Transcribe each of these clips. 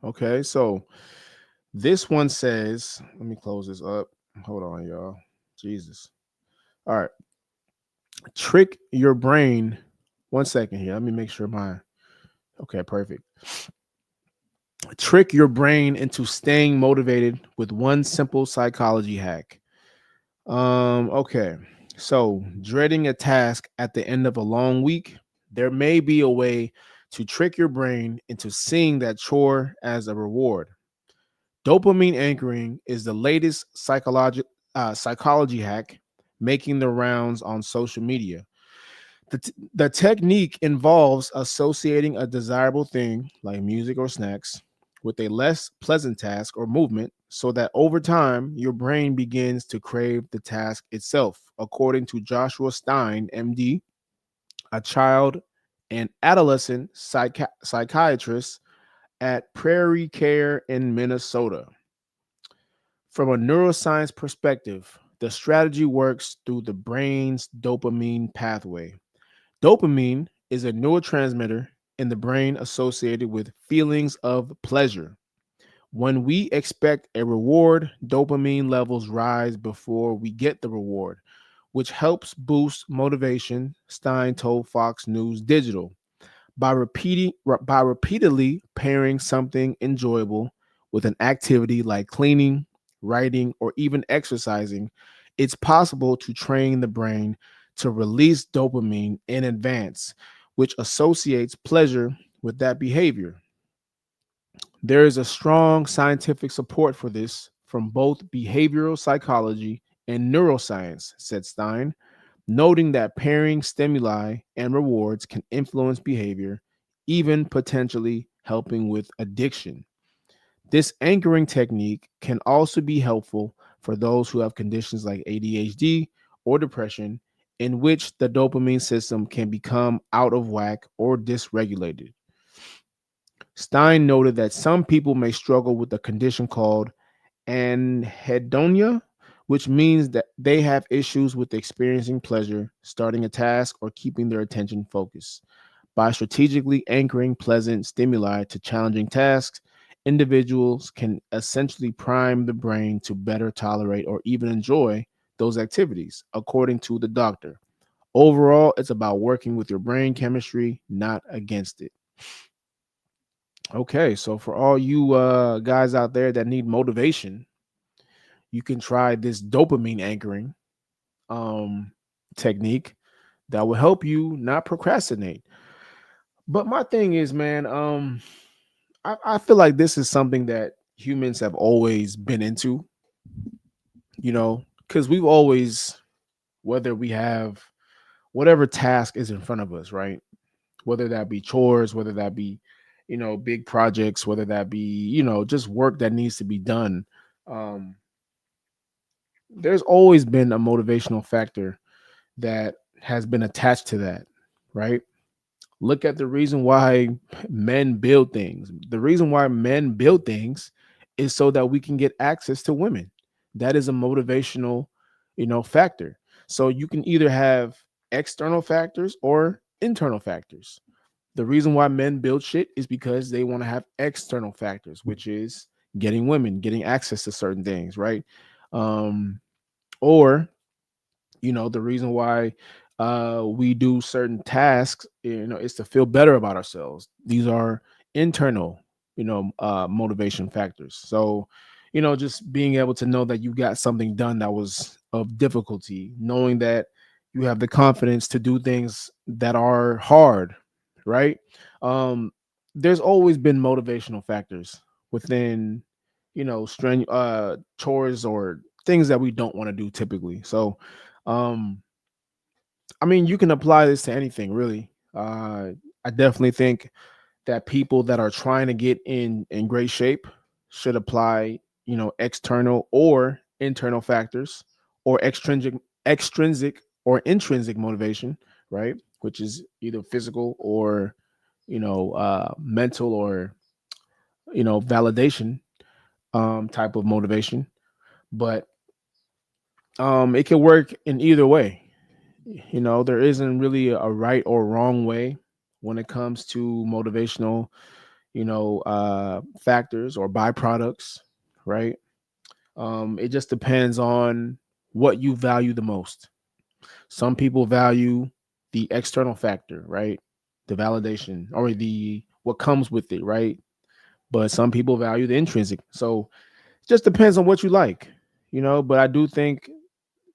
Okay, so this one says, let me close this up. Hold on, y'all. Jesus. All right. Trick your brain. One second here. Let me make sure my. Okay, perfect. Trick your brain into staying motivated with one simple psychology hack. Okay. So, dreading a task at the end of a long week, there may be a way to trick your brain into seeing that chore as a reward. Dopamine anchoring is the latest psychology hack making the rounds on social media. The technique involves associating a desirable thing, like music or snacks, with a less pleasant task or movement so that over time your brain begins to crave the task itself, according to Joshua Stein, MD, a child and adolescent psychiatrist at Prairie Care in Minnesota. From a neuroscience perspective, the strategy works through the brain's dopamine pathway. Dopamine is a neurotransmitter in the brain associated with feelings of pleasure. When we expect a reward, dopamine levels rise before we get the reward, which helps boost motivation, Stein told Fox News Digital. By repeatedly pairing something enjoyable with an activity like cleaning, writing, or even exercising, it's possible to train the brain to release dopamine in advance, which associates pleasure with that behavior. There is a strong scientific support for this from both behavioral psychology and neuroscience, said Stein, noting that pairing stimuli and rewards can influence behavior, even potentially helping with addiction. This anchoring technique can also be helpful for those who have conditions like ADHD or depression, in which the dopamine system can become out of whack or dysregulated. Stein noted that some people may struggle with a condition called anhedonia, which means that they have issues with experiencing pleasure, starting a task, or keeping their attention focused. By strategically anchoring pleasant stimuli to challenging tasks, individuals can essentially prime the brain to better tolerate or even enjoy those activities, according to the doctor. Overall, it's about working with your brain chemistry, not against it. Okay, so for all you guys out there that need motivation, you can try this dopamine anchoring um, technique that will help you not procrastinate. But my thing is, man, I feel like this is something that humans have always been into, because we've always, whether we have whatever task is in front of us, right? Whether that be chores, whether that be, big projects, whether that be, just work that needs to be done. Um, there's always been a motivational factor that has been attached to that, right? Look at the reason why men build things. The reason why men build things is so that we can get access to women. That is a motivational, factor. So you can either have external factors or internal factors. The reason why men build shit is because they want to have external factors, which is getting women, getting access to certain things, right? Um, or the reason why we do certain tasks, is to feel better about ourselves. These are internal, motivation factors. So just being able to know that you got something done that was of difficulty, knowing that you have the confidence to do things that are hard, right? um there's always been motivational factors within, chores or things that we don't want to do typically. So um, I mean, you can apply this to anything, really. I definitely think that people that are trying to get in great shape should apply, external or internal factors, or extrinsic or intrinsic motivation, right? Which is either physical or, mental or, validation type of motivation. But it can work in either way. There isn't really a right or wrong way when it comes to motivational, factors or byproducts, right? It just depends on what you value the most. Some people value the external factor, right? The validation or the what comes with it, right? But some people value the intrinsic. So it just depends on what you like, but I do think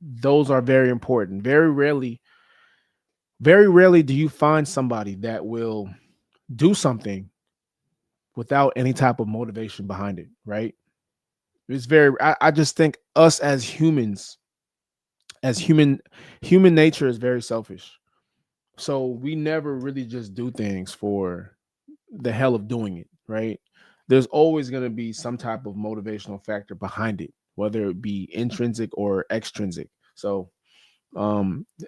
those are very important. Very rarely do you find somebody that will do something without any type of motivation behind it, right? I just think us as humans, as human nature is very selfish. So we never really just do things for the hell of doing it, right? There's always going to be some type of motivational factor behind it, whether it be intrinsic or extrinsic. So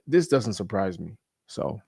this doesn't surprise me. So